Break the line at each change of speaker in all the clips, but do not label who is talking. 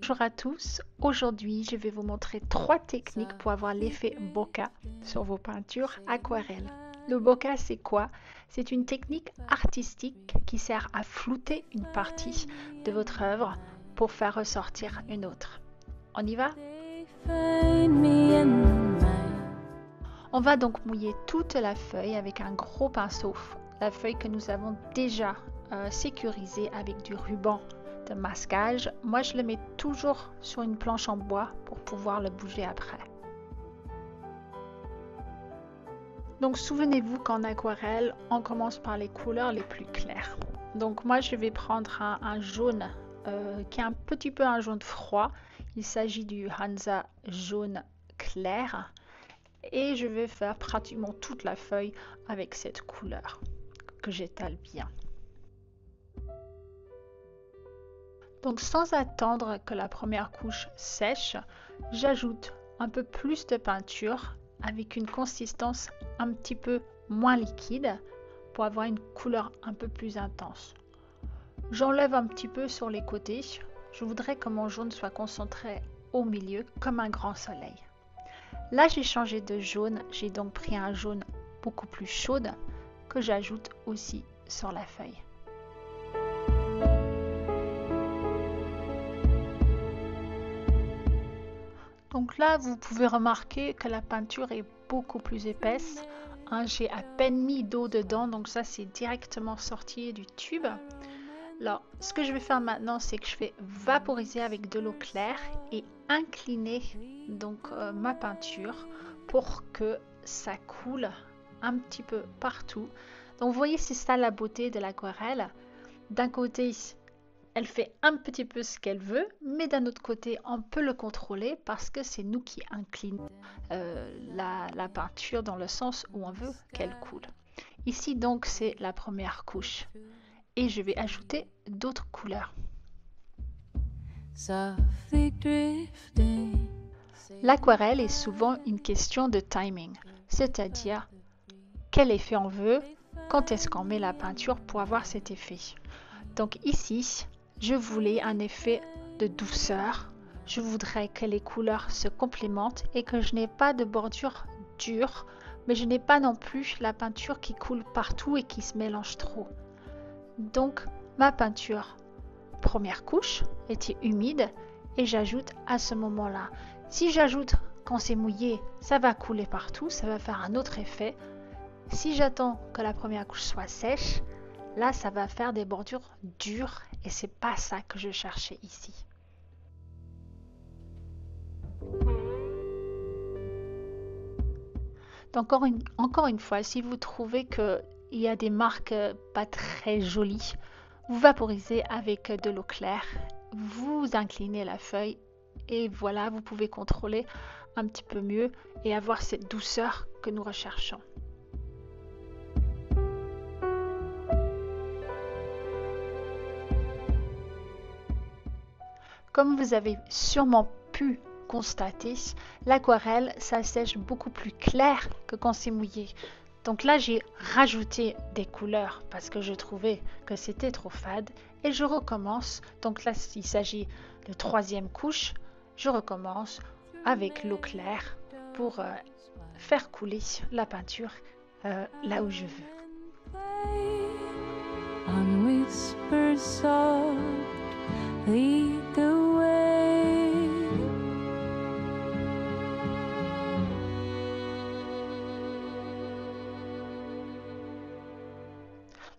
Bonjour à tous, aujourd'hui je vais vous montrer 3 techniques pour avoir l'effet bokeh sur vos peintures aquarelles. Le bokeh c'est quoi? C'est une technique artistique qui sert à flouter une partie de votre œuvre pour faire ressortir une autre. On y va? On va donc mouiller toute la feuille avec un gros pinceau, la feuille que nous avons déjà sécurisée avec du ruban de masquage. Moi je le mets toujours sur une planche en bois pour pouvoir le bouger après. Donc souvenez-vous qu'en aquarelle on commence par les couleurs les plus claires. Donc moi je vais prendre un jaune qui est un petit peu un jaune froid. Il s'agit du Hansa jaune clair et je vais faire pratiquement toute la feuille avec cette couleur que j'étale bien. Donc sans attendre que la première couche sèche, j'ajoute un peu plus de peinture avec une consistance un petit peu moins liquide pour avoir une couleur un peu plus intense. J'enlève un petit peu sur les côtés. Je voudrais que mon jaune soit concentré au milieu comme un grand soleil. Là j'ai changé de jaune, j'ai donc pris un jaune beaucoup plus chaud que j'ajoute aussi sur la feuille. Donc là, vous pouvez remarquer que la peinture est beaucoup plus épaisse. J'ai à peine mis d'eau dedans, donc ça c'est directement sorti du tube. Alors, ce que je vais faire maintenant, c'est que je vais vaporiser avec de l'eau claire et incliner donc ma peinture pour que ça coule un petit peu partout. Donc vous voyez, c'est ça la beauté de l'aquarelle. D'un côté, elle fait un petit peu ce qu'elle veut, mais d'un autre côté, on peut le contrôler parce que c'est nous qui inclinons la peinture dans le sens où on veut qu'elle coule. Ici, donc, c'est la première couche. Et je vais ajouter d'autres couleurs. L'aquarelle est souvent une question de timing, c'est-à-dire quel effet on veut, quand est-ce qu'on met la peinture pour avoir cet effet. Donc ici, je voulais un effet de douceur. Je voudrais que les couleurs se complémentent et que je n'ai pas de bordure dure, mais je n'ai pas non plus la peinture qui coule partout et qui se mélange trop. Donc ma peinture, première couche, était humide et j'ajoute à ce moment-là. Si j'ajoute quand c'est mouillé, ça va couler partout, ça va faire un autre effet. Si j'attends que la première couche soit sèche, là ça va faire des bordures dures et c'est pas ça que je cherchais ici. Donc encore une fois, si vous trouvez qu'il y a des marques pas très jolies, vous vaporisez avec de l'eau claire, vous inclinez la feuille et voilà, vous pouvez contrôler un petit peu mieux et avoir cette douceur que nous recherchons. Comme vous avez sûrement pu constater, l'aquarelle, ça sèche beaucoup plus clair que quand c'est mouillé. Donc là, j'ai rajouté des couleurs parce que je trouvais que c'était trop fade et je recommence. Donc là, il s'agit de troisième couche. Je recommence avec l'eau claire pour faire couler la peinture là où je veux. On whispers soft, lead the way.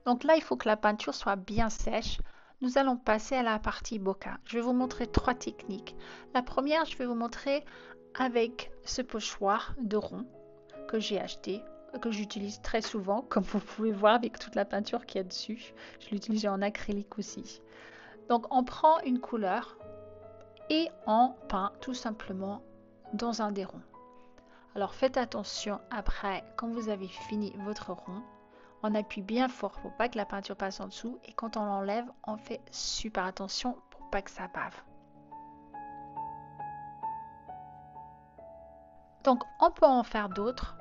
Donc là, il faut que la peinture soit bien sèche. Nous allons passer à la partie bokeh. Je vais vous montrer 3 techniques. La première, je vais vous montrer avec ce pochoir de rond que j'ai acheté, que j'utilise très souvent, comme vous pouvez voir avec toute la peinture qu'il y a dessus. Je l'utilise en acrylique aussi. Donc on prend une couleur et on peint tout simplement dans un des ronds. Alors faites attention après, quand vous avez fini votre rond, on appuie bien fort pour pas que la peinture passe en dessous et quand on l'enlève, on fait super attention pour pas que ça bave. Donc on peut en faire d'autres,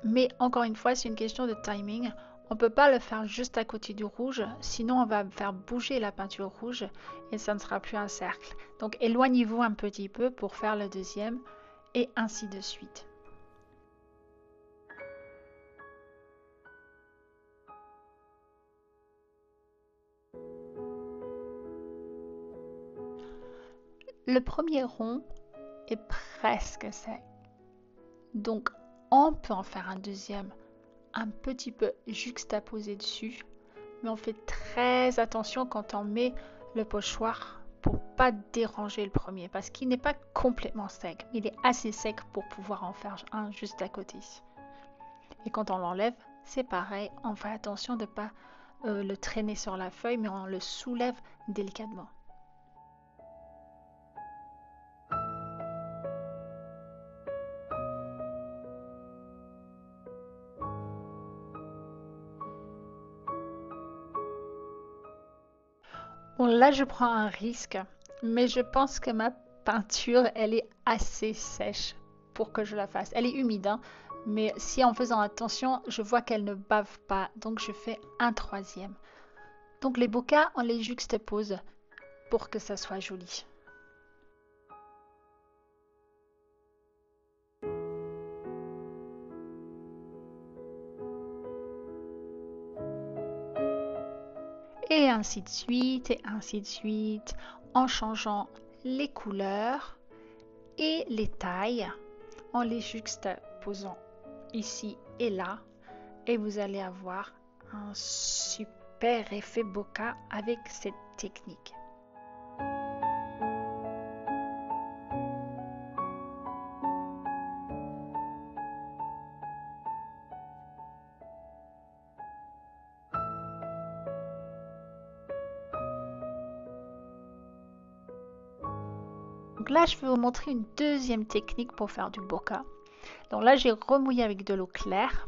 mais encore une fois c'est une question de timing. On ne peut pas le faire juste à côté du rouge, sinon on va faire bouger la peinture rouge et ça ne sera plus un cercle. Donc éloignez-vous un petit peu pour faire le deuxième et ainsi de suite. Le premier rond est presque sec. Donc on peut en faire un deuxième un petit peu juxtaposé dessus, mais on fait très attention quand on met le pochoir pour pas déranger le premier parce qu'il n'est pas complètement sec, il est assez sec pour pouvoir en faire un juste à côté. Et quand on l'enlève, c'est pareil, on fait attention de ne pas le traîner sur la feuille, mais on le soulève délicatement. Bon, là, je prends un risque, mais je pense que ma peinture, elle est assez sèche pour que je la fasse. Elle est humide, hein, mais si en faisant attention, je vois qu'elle ne bave pas, donc je fais un troisième. Donc les bokeh, on les juxtapose pour que ça soit joli. Et ainsi de suite, et ainsi de suite, en changeant les couleurs et les tailles, en les juxtaposant ici et là, et vous allez avoir un super effet bokeh avec cette technique. Donc là, je vais vous montrer une deuxième technique pour faire du bokeh. Donc là, j'ai remouillé avec de l'eau claire.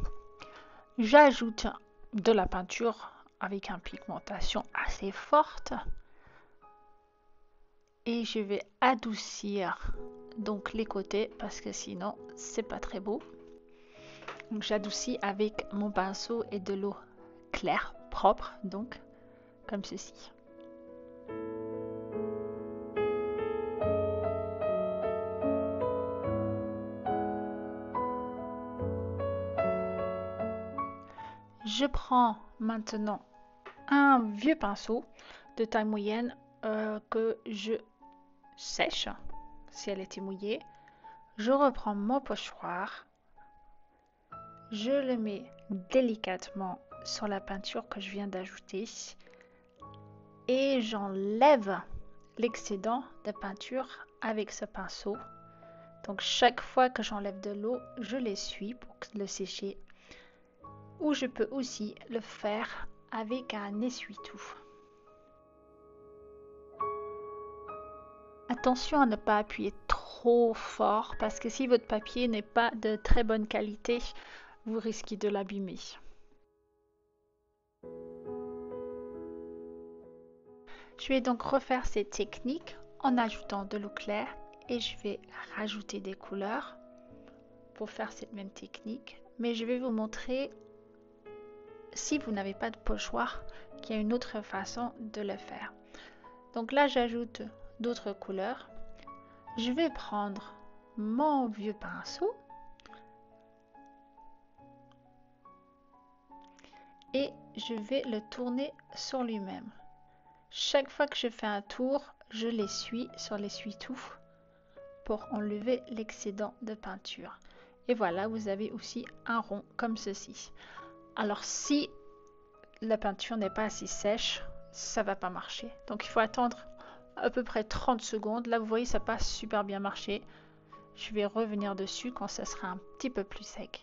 J'ajoute de la peinture avec une pigmentation assez forte. Et je vais adoucir donc les côtés parce que sinon, c'est pas très beau. Donc j'adoucis avec mon pinceau et de l'eau claire, propre, donc comme ceci. Je prends maintenant un vieux pinceau de taille moyenne que je sèche si elle était mouillée. Je reprends mon pochoir, je le mets délicatement sur la peinture que je viens d'ajouter et j'enlève l'excédent de peinture avec ce pinceau. Donc chaque fois que j'enlève de l'eau, je l'essuie pour le sécher. Ou je peux aussi le faire avec un essuie-tout. Attention à ne pas appuyer trop fort parce que si votre papier n'est pas de très bonne qualité, vous risquez de l'abîmer. Je vais donc refaire cette technique en ajoutant de l'eau claire et je vais rajouter des couleurs pour faire cette même technique. Mais je vais vous montrer, si vous n'avez pas de pochoir, qu'il y a une autre façon de le faire. Donc là, j'ajoute d'autres couleurs. Je vais prendre mon vieux pinceau et je vais le tourner sur lui-même. Chaque fois que je fais un tour, je l'essuie sur l'essuie-tout pour enlever l'excédent de peinture. Et voilà, vous avez aussi un rond comme ceci. Alors si la peinture n'est pas assez sèche, ça va pas marcher. Donc il faut attendre à peu près 30 secondes. Là, vous voyez, ça passe super bien marché. Je vais revenir dessus quand ça sera un petit peu plus sec.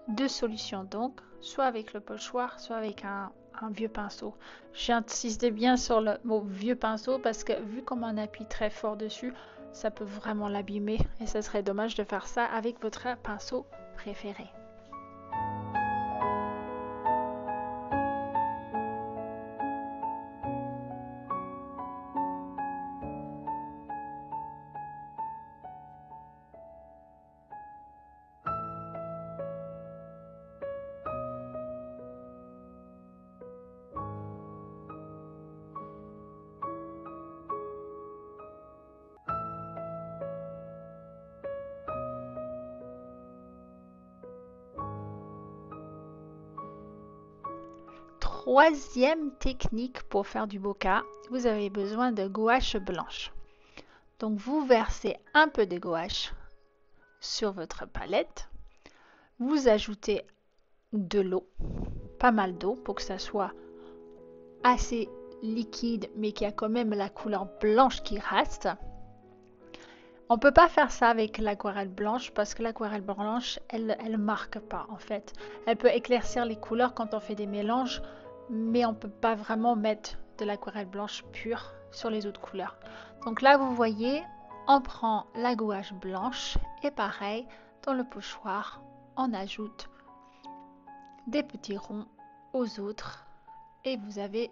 Deux solutions donc, soit avec le pochoir, soit avec un vieux pinceau. J'insiste bien sur le mot vieux pinceau parce que vu comme on appuie très fort dessus, ça peut vraiment l'abîmer et ça serait dommage de faire ça avec votre pinceau préféré. troisième technique pour faire du bokeh, vous avez besoin de gouache blanche. Donc vous versez un peu de gouache sur votre palette, vous ajoutez de l'eau, pas mal d'eau pour que ça soit assez liquide mais qu'il y a quand même la couleur blanche qui reste. On ne peut pas faire ça avec l'aquarelle blanche parce que l'aquarelle blanche, elle marque pas en fait. Elle peut éclaircir les couleurs quand on fait des mélanges, mais on ne peut pas vraiment mettre de l'aquarelle blanche pure sur les autres couleurs. Donc là, vous voyez, on prend la gouache blanche et pareil, dans le pochoir, on ajoute des petits ronds aux autres et vous avez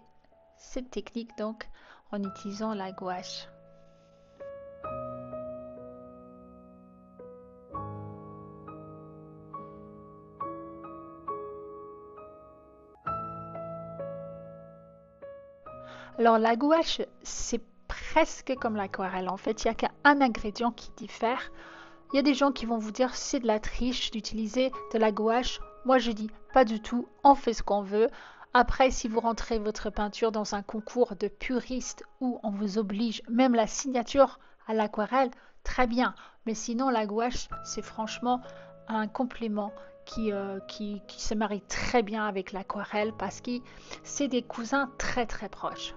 cette technique donc en utilisant la gouache. Alors la gouache, c'est presque comme l'aquarelle. En fait, il n'y a qu'un ingrédient qui diffère. Il y a des gens qui vont vous dire c'est de la triche d'utiliser de la gouache. Moi, je dis pas du tout. On fait ce qu'on veut. Après, si vous rentrez votre peinture dans un concours de puristes où on vous oblige même la signature à l'aquarelle, très bien. Mais sinon, la gouache, c'est franchement un complément qui se marie très bien avec l'aquarelle parce que c'est des cousins très très proches.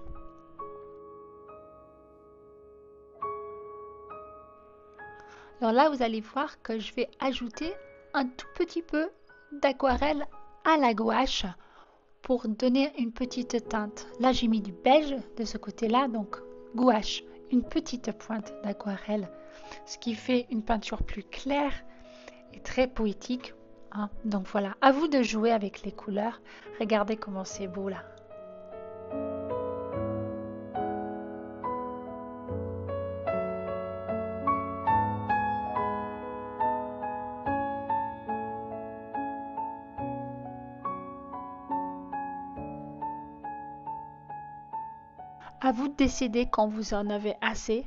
Alors là, vous allez voir que je vais ajouter un tout petit peu d'aquarelle à la gouache pour donner une petite teinte. Là, j'ai mis du beige de ce côté-là, donc gouache, une petite pointe d'aquarelle, ce qui fait une peinture plus claire et très poétique. Hein. Donc voilà, à vous de jouer avec les couleurs. Regardez comment c'est beau là. À vous de décider quand vous en avez assez.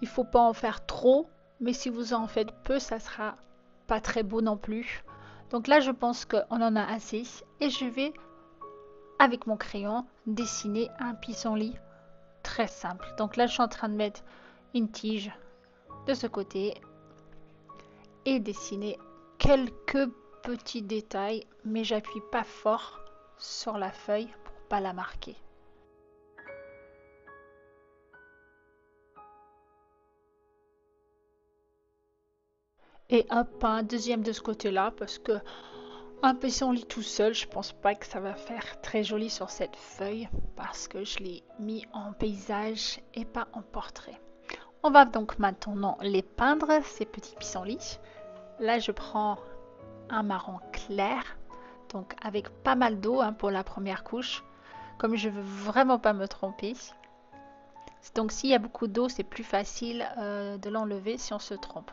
Il ne faut pas en faire trop, mais si vous en faites peu, ça sera pas très beau non plus. Donc là, je pense qu'on en a assez et je vais, avec mon crayon, dessiner un pissenlit très simple. Donc là, je suis en train de mettre une tige de ce côté et dessiner quelques petits détails, mais j'appuie pas fort sur la feuille pour pas la marquer. Et hop, un deuxième de ce côté-là parce que un pissenlit tout seul, je pense pas que ça va faire très joli sur cette feuille parce que je l'ai mis en paysage et pas en portrait. On va donc maintenant les peindre, ces petits pissenlits. Là, je prends un marron clair, donc avec pas mal d'eau hein, pour la première couche, comme je veux vraiment pas me tromper. Donc s'il y a beaucoup d'eau, c'est plus facile de l'enlever si on se trompe.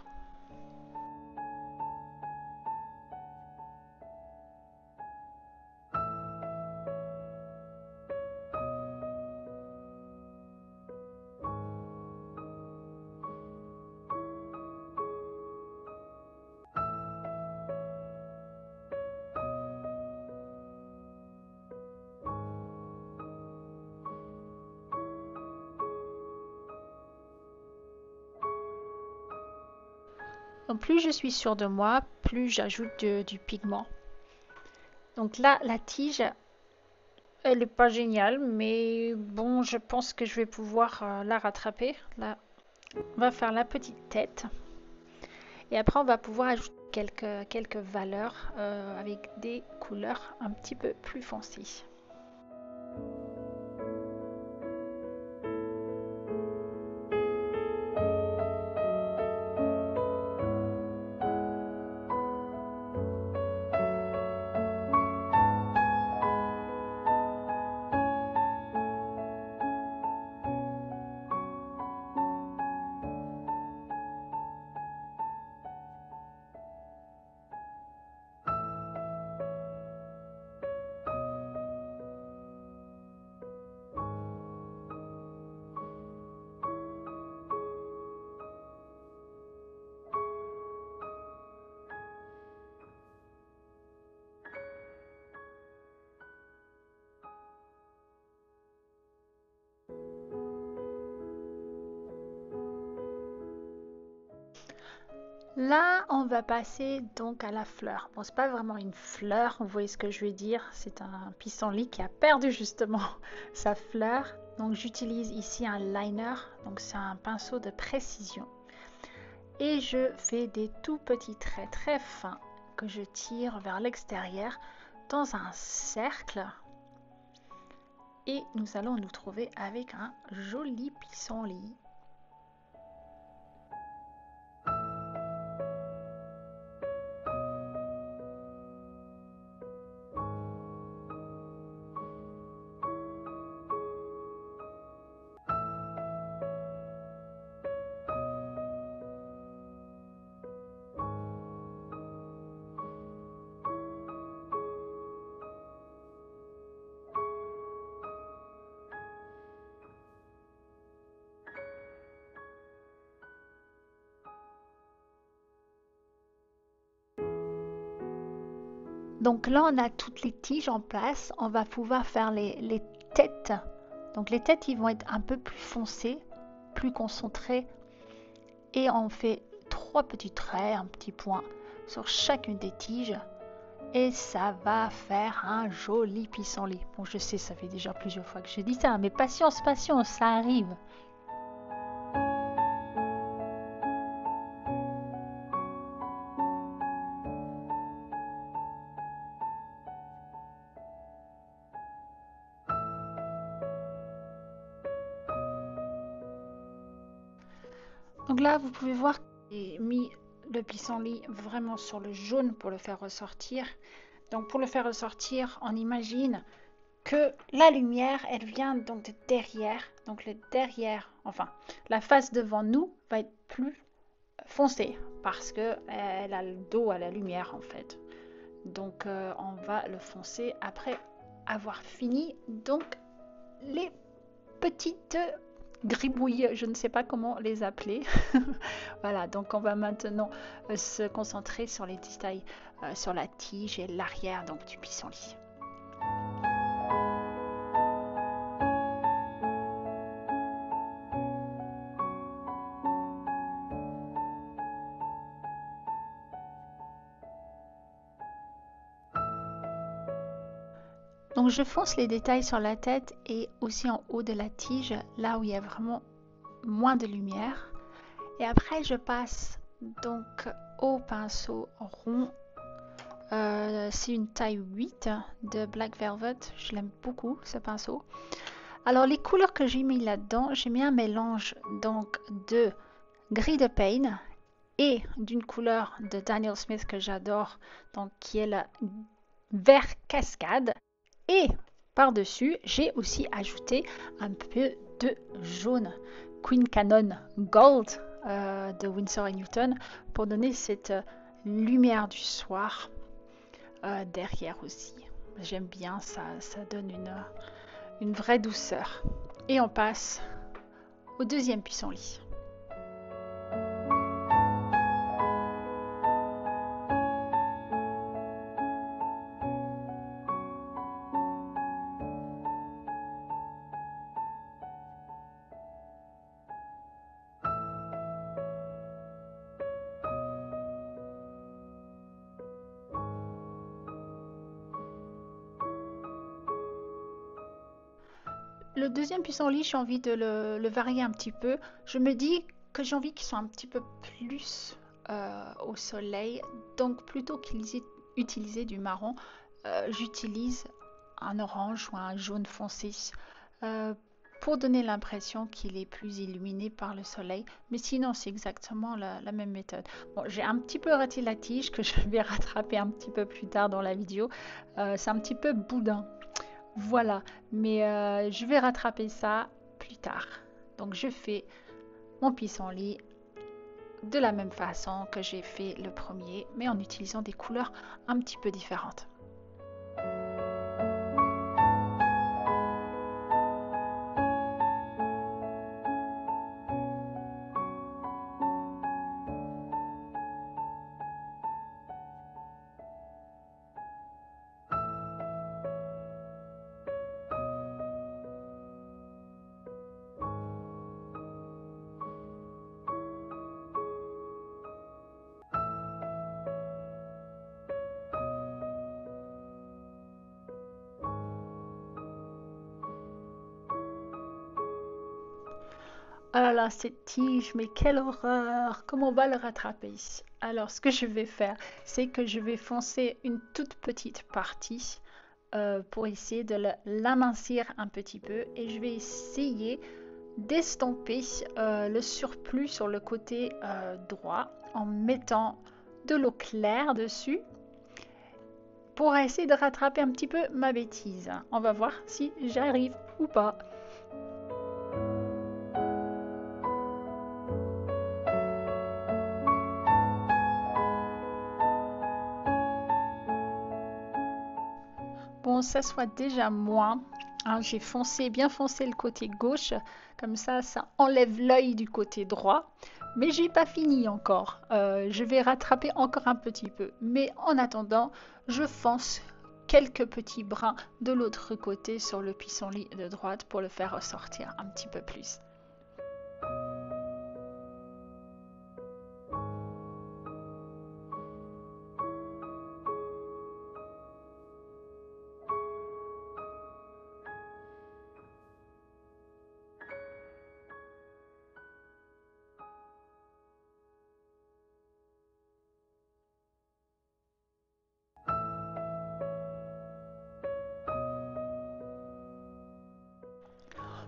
Donc plus je suis sûre de moi, plus j'ajoute du pigment. Donc là, la tige, elle n'est pas géniale, mais bon, je pense que je vais pouvoir la rattraper. Là, on va faire la petite tête. Et après, on va pouvoir ajouter quelques valeurs avec des couleurs un petit peu plus foncées. Là, on va passer donc à la fleur. Bon, c'est pas vraiment une fleur, vous voyez ce que je veux dire. C'est un pissenlit qui a perdu justement sa fleur. Donc j'utilise ici un liner, donc c'est un pinceau de précision. Et je fais des tout petits traits très fins que je tire vers l'extérieur dans un cercle. Et nous allons nous trouver avec un joli pissenlit. Donc là, on a toutes les tiges en place. On va pouvoir faire les têtes. Donc les têtes, ils vont être un peu plus foncées, plus concentrées. Et on fait 3 petits traits, un petit point sur chacune des tiges. Et ça va faire un joli pissenlit. Bon, je sais, ça fait déjà plusieurs fois que j'ai dit ça, mais patience, patience, ça arrive. Donc là, vous pouvez voir que j'ai mis le pissenlit vraiment sur le jaune pour le faire ressortir. Donc pour le faire ressortir, on imagine que la lumière, elle vient donc de derrière. Donc le derrière, enfin, la face devant nous va être plus foncée parce que elle a le dos à la lumière en fait. Donc on va le foncer après avoir fini donc les petites gribouilles, je ne sais pas comment les appeler. Voilà, donc on va maintenant se concentrer sur les détails sur la tige et l'arrière donc du pissenlit. Donc je fonce les détails sur la tête et aussi en haut de la tige, là où il y a vraiment moins de lumière. Et après je passe donc au pinceau rond. C'est une taille 8 de Black Velvet, je l'aime beaucoup ce pinceau. Alors les couleurs que j'ai mis là-dedans, j'ai mis un mélange donc de gris de Pain et d'une couleur de Daniel Smith que j'adore, donc qui est le vert cascade. Et par-dessus, j'ai aussi ajouté un peu de jaune Queen Cannon Gold de Winsor & Newton pour donner cette lumière du soir derrière aussi. J'aime bien ça, ça donne une vraie douceur. Et on passe au deuxième pissenlit. Le deuxième pissenlit, j'ai envie de le varier un petit peu. Je me dis que j'ai envie qu'ils soient un petit peu plus au soleil. Donc plutôt qu'ils utilisaient du marron, j'utilise un orange ou un jaune foncé euh, pour donner l'impression qu'il est plus illuminé par le soleil. Mais sinon, c'est exactement la même méthode. Bon, j'ai un petit peu raté la tige que je vais rattraper un petit peu plus tard dans la vidéo. C'est un petit peu boudin. Voilà, mais je vais rattraper ça plus tard. Donc je fais mon pissenlit de la même façon que j'ai fait le premier, mais en utilisant des couleurs un petit peu différentes. Oh là là, cette tige, mais quelle horreur! Comment on va le rattraper? Alors, ce que je vais faire, c'est que je vais foncer une toute petite partie pour essayer de l'amincir un petit peu et je vais essayer d'estomper le surplus sur le côté droit en mettant de l'eau claire dessus pour essayer de rattraper un petit peu ma bêtise. On va voir si j'arrive ou pas. Bon, ça soit déjà moins. Hein, j'ai bien foncé le côté gauche, comme ça enlève l'œil du côté droit. Mais j'ai pas fini encore. Je vais rattraper encore un petit peu. Mais en attendant, je fonce quelques petits brins de l'autre côté sur le pissenlit de droite pour le faire ressortir un petit peu plus.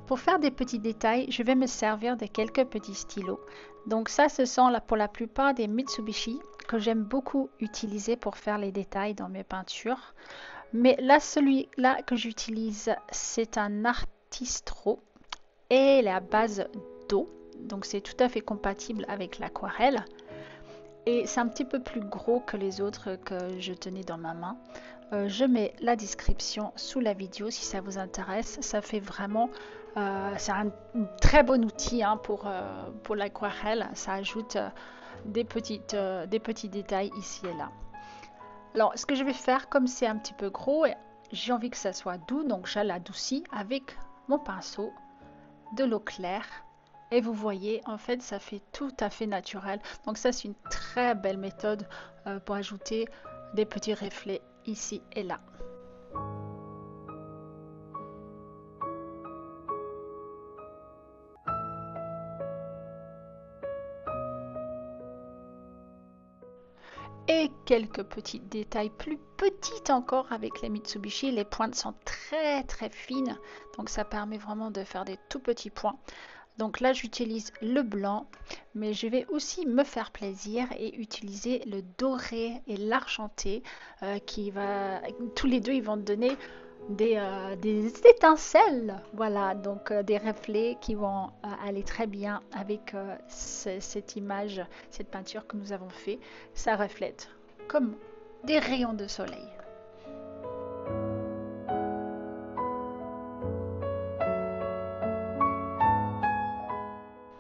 Pour faire des petits détails, je vais me servir de quelques petits stylos. Donc ça, ce sont pour la plupart des Mitsubishi que j'aime beaucoup utiliser pour faire les détails dans mes peintures. Mais là, celui-là que j'utilise, c'est un Artistro et il est à base d'eau. Donc c'est tout à fait compatible avec l'aquarelle. Et c'est un petit peu plus gros que les autres que je tenais dans ma main. Je mets la description sous la vidéo si ça vous intéresse. Ça fait vraiment... c'est un très bon outil hein, pour l'aquarelle. Ça ajoute des petits détails ici et là. Alors, ce que je vais faire, comme c'est un petit peu gros, j'ai envie que ça soit doux, donc je l'adoucis avec mon pinceau, de l'eau claire. Et vous voyez, en fait, ça fait tout à fait naturel. Donc ça, c'est une très belle méthode pour ajouter des petits reflets ici et là. Et quelques petits détails plus petits encore avec les Mitsubishi. Les pointes sont très très fines, donc ça permet vraiment de faire des tout petits points. Donc là, j'utilise le blanc, mais je vais aussi me faire plaisir et utiliser le doré et l'argenté tous les deux, ils vont donner des étincelles. Voilà, donc des reflets qui vont aller très bien avec cette image, cette peinture que nous avons fait. Ça reflète comme des rayons de soleil.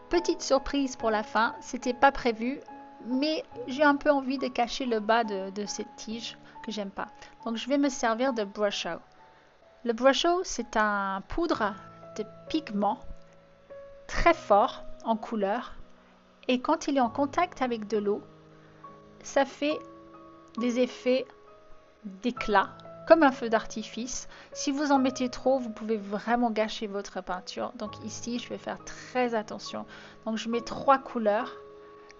Petite surprise pour la fin, c'était pas prévu, mais j'ai un peu envie de cacher le bas de cette tige que j'aime pas. Donc je vais me servir de Brush-O. Le Brush-O, c'est un poudre de pigment très fort en couleur et quand il est en contact avec de l'eau, ça fait des effets d'éclat comme un feu d'artifice. Si vous en mettez trop, vous pouvez vraiment gâcher votre peinture. Donc ici, je vais faire très attention. Donc je mets 3 couleurs.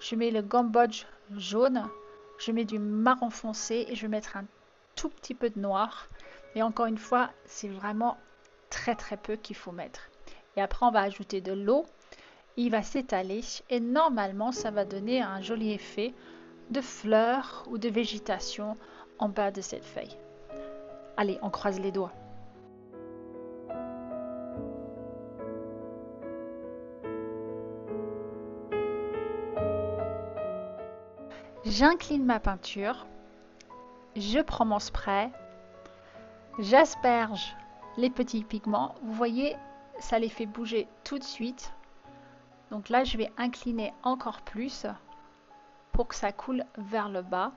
Je mets le Cambodge jaune, je mets du marron foncé et je vais mettre un tout petit peu de noir. Et encore une fois, c'est vraiment très très peu qu'il faut mettre. Et après, on va ajouter de l'eau. Il va s'étaler et normalement, ça va donner un joli effet de fleurs ou de végétation en bas de cette feuille. Allez, on croise les doigts. J'incline ma peinture, je prends mon spray, j'asperge les petits pigments. Vous voyez, ça les fait bouger tout de suite. Donc là, je vais incliner encore plus pour que ça coule vers le bas.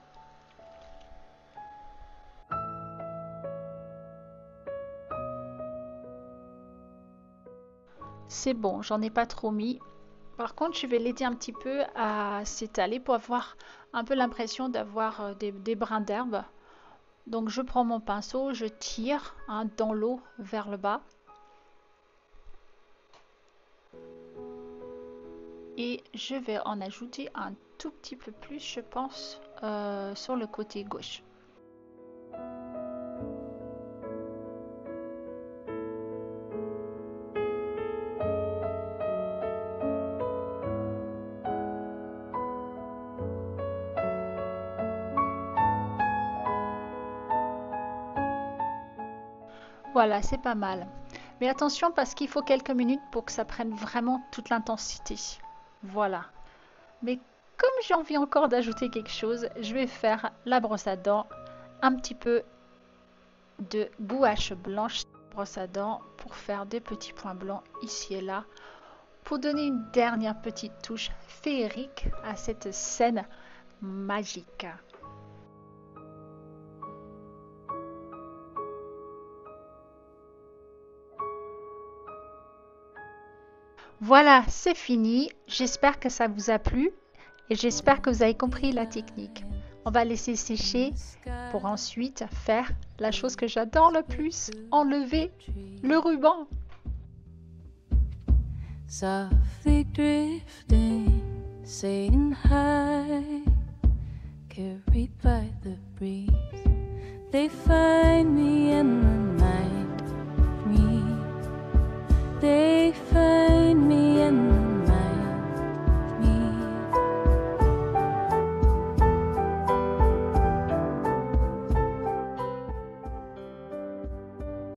C'est bon, j'en ai pas trop mis. Par contre, je vais l'aider un petit peu à s'étaler pour avoir un peu l'impression d'avoir des brins d'herbe. Donc je prends mon pinceau, je tire dans l'eau vers le bas. et je vais en ajouter un tout petit peu plus, je pense, sur le côté gauche. Voilà, c'est pas mal. Mais attention parce qu'il faut quelques minutes pour que ça prenne vraiment toute l'intensité. Voilà. Mais comme j'ai envie encore d'ajouter quelque chose, je vais faire la brosse à dents, un petit peu de gouache blanche brosse à dents pour faire des petits points blancs ici et là, pour donner une dernière petite touche féerique à cette scène magique. Voilà, c'est fini. J'espère que ça vous a plu et j'espère que vous avez compris la technique. On va laisser sécher pour ensuite faire la chose que j'adore le plus, enlever le ruban.
Softly drifting, saying hi, carried by the breeze. They find me in the